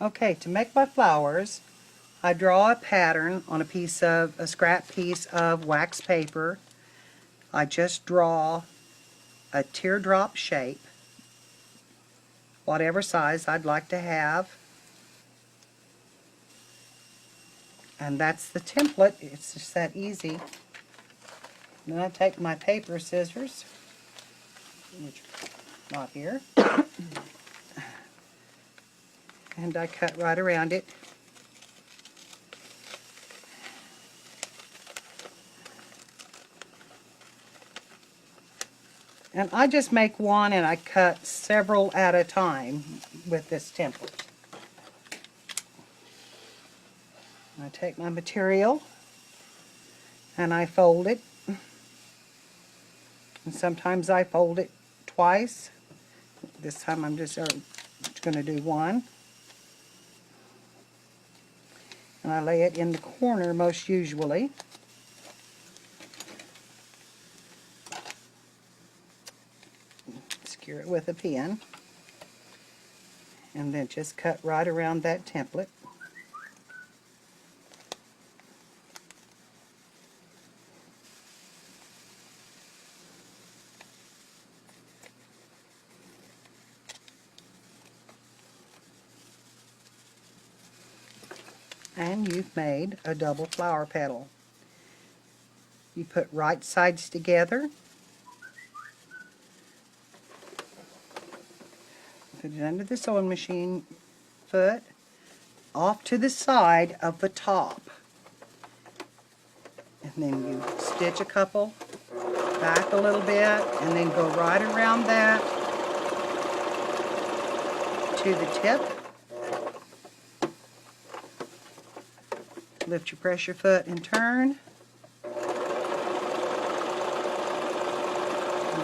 Okay, to make my flowers, I draw a pattern on a scrap piece of wax paper. I just draw a teardrop shape, whatever size I'd like to have. And that's the template. It's just that easy. And then I take my paper scissors, which are not here, and I cut right around it. And I just make one and I cut several at a time with this template. I take my material and I fold it. And sometimes I fold it twice. This time I'm just going to do one. And I lay it in the corner most usually. Skewer it with a pin. And then just cut right around that template. And you've made a double flower petal. You put right sides together, put it under the sewing machine foot, off to the side of the top. And then you stitch a couple, back a little bit, and then go right around that to the tip. Lift your pressure foot and turn. And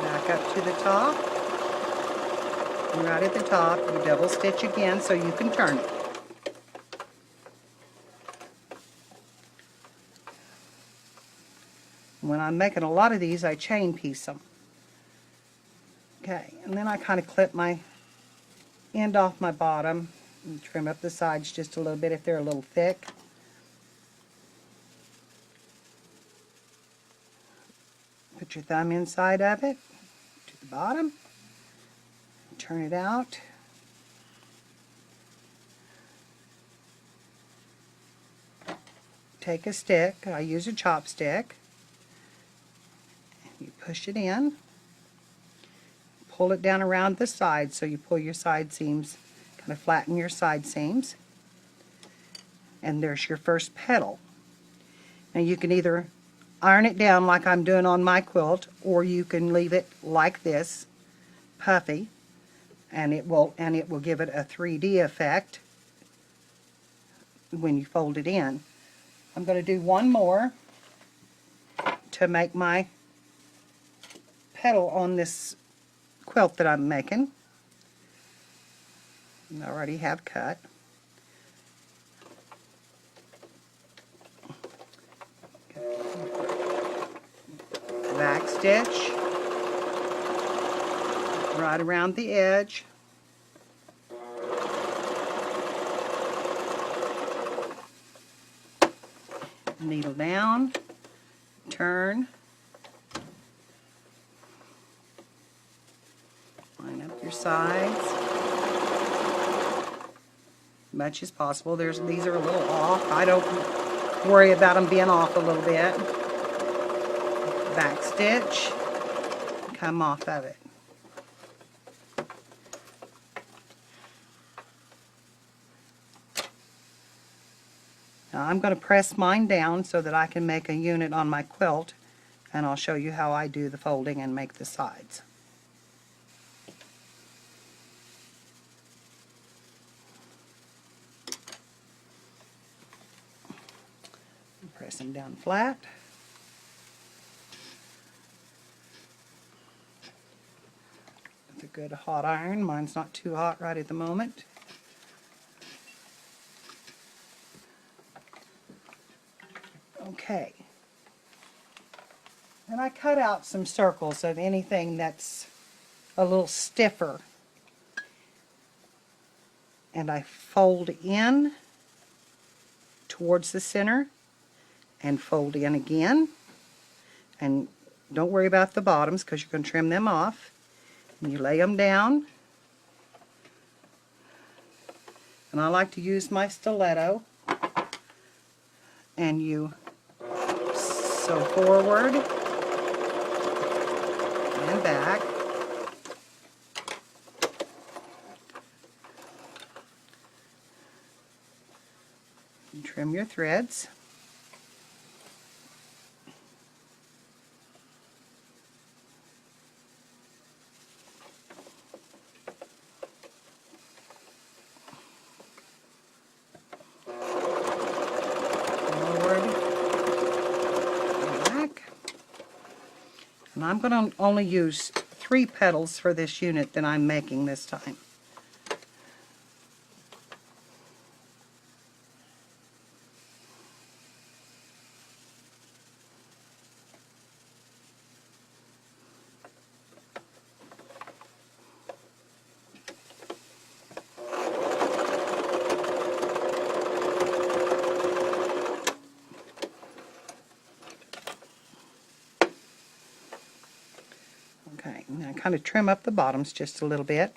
back up to the top. And right at the top, you double stitch again so you can turn it. When I'm making a lot of these, I chain piece them. Okay, and then I kind of clip my end off my bottom and trim up the sides just a little bit if they're a little thick. Put your thumb inside of it to the bottom, turn it out. Take a stick, I use a chopstick, and you push it in, pull it down around the side so you pull your side seams, kind of flatten your side seams, and there's your first petal. Now you can either iron it down like I'm doing on my quilt, or you can leave it like this, puffy, and it will give it a 3D effect when you fold it in. I'm going to do one more to make my petal on this quilt that I'm making. And I already have cut. Back stitch right around the edge. Needle down, turn, line up your sides as much as possible. These are a little off. I don't worry about them being off a little bit. Back stitch, come off of it. Now I'm going to press mine down so that I can make a unit on my quilt, and I'll show you how I do the folding and make the sides. Press them down flat. With a good hot iron. Mine's not too hot right at the moment. Okay. And I cut out some circles of anything that's a little stiffer. and I fold in towards the center and fold in again. And don't worry about the bottoms because you're going to trim them off. And you lay them down. And I like to use my stiletto. And you sew forward and back. And trim your threads. And I'm going to only use 3 petals for this unit that I'm making this time. Okay, now kind of trim up the bottoms just a little bit.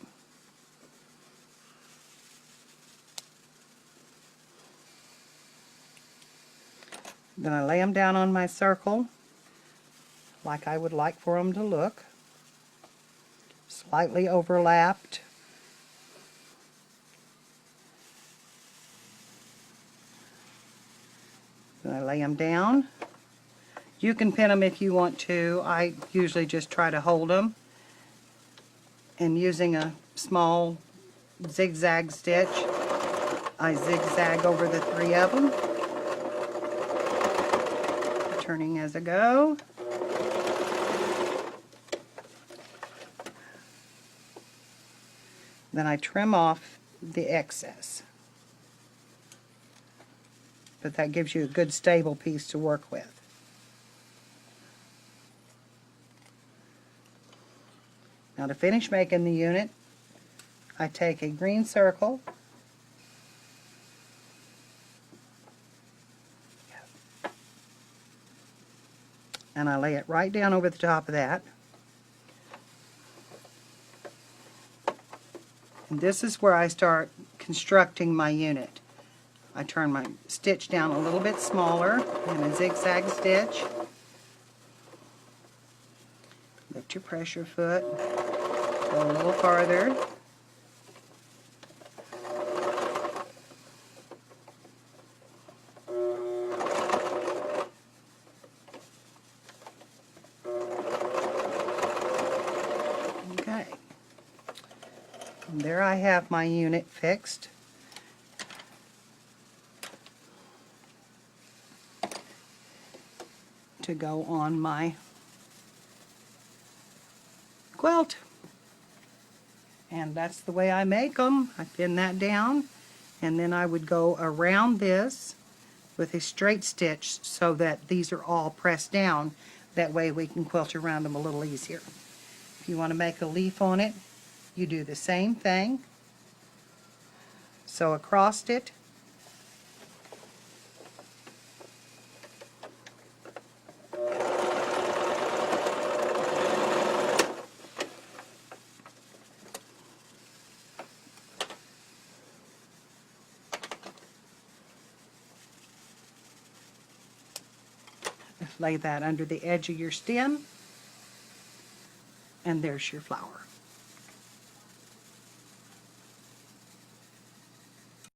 Then I lay them down on my circle like I would like for them to look. Slightly overlapped. Then I lay them down. You can pin them if you want to. I usually just try to hold them. And using a small zigzag stitch, I zigzag over the 3 of them, turning as I go. Then I trim off the excess. But that gives you a good stable piece to work with. Now to finish making the unit, I take a green circle and I lay it right down over the top of that. And this is where I start constructing my unit. I turn my stitch down a little bit smaller in a zigzag stitch. Lift your pressure foot, go a little farther. Okay. And there I have my unit fixed. To go on my quilt. And that's the way I make them. I pin that down, and then I would go around this with a straight stitch so that these are all pressed down. That way we can quilt around them a little easier. If you want to make a leaf on it, you do the same thing. Sew across it. Lay that under the edge of your stem, and there's your flower.